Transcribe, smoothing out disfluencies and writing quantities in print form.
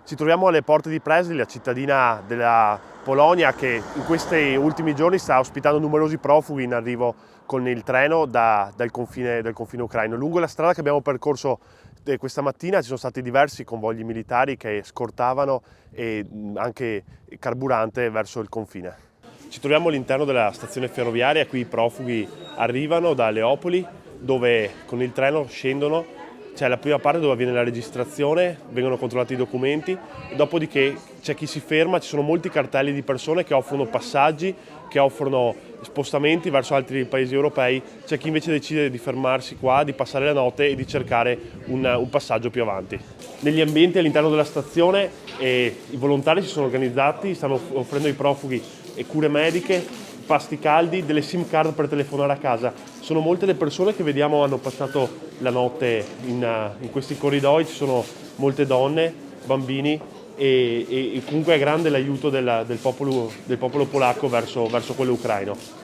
Ci troviamo alle porte di Presley, la cittadina della Polonia che in questi ultimi giorni sta ospitando numerosi profughi in arrivo con il treno dal confine ucraino. Lungo la strada che abbiamo percorso questa mattina ci sono stati diversi convogli militari che scortavano anche carburante verso il confine. Ci troviamo all'interno della stazione ferroviaria, qui i profughi arrivano da Leopoli, dove con il treno scendono. C'è la prima parte dove avviene la registrazione, vengono controllati i documenti, e dopodiché c'è chi si ferma, ci sono molti cartelli di persone che offrono passaggi, che offrono spostamenti verso altri paesi europei, c'è chi invece decide di fermarsi qua, di passare la notte e di cercare un passaggio più avanti. Negli ambienti all'interno della stazione i volontari si sono organizzati, stanno offrendo ai profughi cure mediche, pasti caldi, delle SIM card per telefonare a casa. Sono molte le persone che vediamo hanno passato la notte in questi corridoi, ci sono molte donne, bambini e comunque è grande l'aiuto del popolo polacco verso quello ucraino.